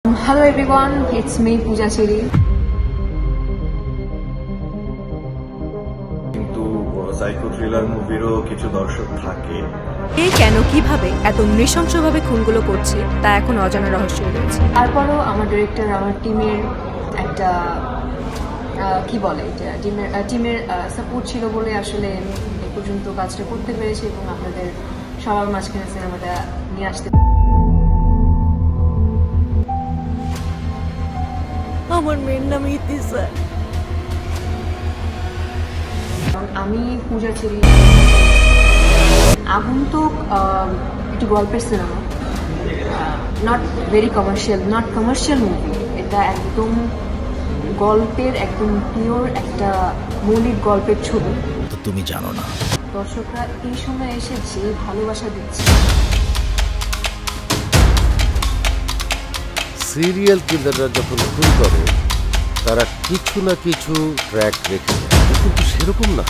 Hello everyone, it's me Pooja Cheri. কিন্তু psycho thriller মুভিরও কিছু দর্শক থাকে। কে কেন কিভাবে এত নৃশংসভাবে খুনগুলো করছে তা এখন অজানা রহস্য রয়েছে। তারপরও আমার ডিরেক্টর আমার টিমের একটা কি বলে এটা টিমের সাপোর্ট ছিল বলে আসলে এই পর্যন্ত কাজটা করতে পেরেছি এবং আপনাদের সবার মাঝখানে সিনেমাটা নিয়ে আসতে। আমার মেয়ের নাম ইতিসা। আমি পূজা চেরি। আগন্তুক একটি গল্পের cinema, not very commercial, not commercial movie. এটা একদম গল্পের একদম পিওর একটা মৌলিক গল্পের ছবি। তুমি জানো না দর্শকরা এই সময় এসে যে ভালোবাসা দিচ্ছে। সিরিয়াল কিলাররা যখন খুন করে তারা কিছু না কিছু ট্র্যাক রেখে যায়, কিন্তু সেরকম না।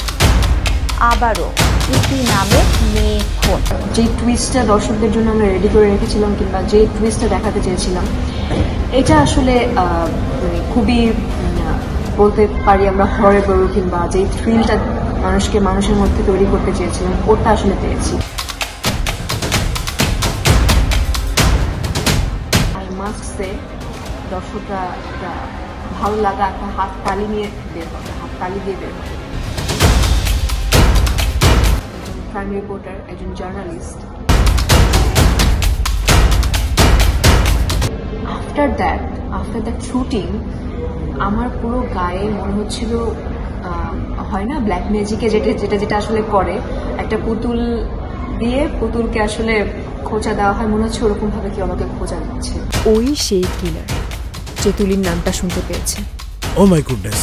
আবারও ইতি নামে মেয়ে খুন। যে টুইস্টটা দর্শকদের জন্য আমরা রেডি করে রেখেছিলাম কিংবা যে টুইস্টটা দেখাতে চেয়েছিলাম, এটা আসলে মানে খুবই বলতে পারি আমরা হরেবল, কিংবা যে থ্রিলটা মানুষের মধ্যে তৈরি করতে চেয়েছিলাম ওটা আসলে পেয়েছি। আই মাস্ট সে দর্শকরা একটা ভালো লাগা একটা হাত তালি নিয়ে বের হবে, হাত তালি দিয়ে বের হবে। ক্রাইম রিপোর্টার, একজন জার্নালিস্ট। আফটার দ্যাট শুটিং আমার পুরো গায়ে মনে হচ্ছিল হয় না ব্ল্যাক ম্যাজিকে যেটা আসলে করে, একটা পুতুল দিয়ে পুতুলকে আসলে খোঁচা দেওয়া হয়, মনে হচ্ছে ওরকম ভাবে কেউ আমাকে খোঁচা দিচ্ছে। ওই সেই কিলার যে তুলির নামটা শুনতে পেয়েছে। ও মাই গুডনেস।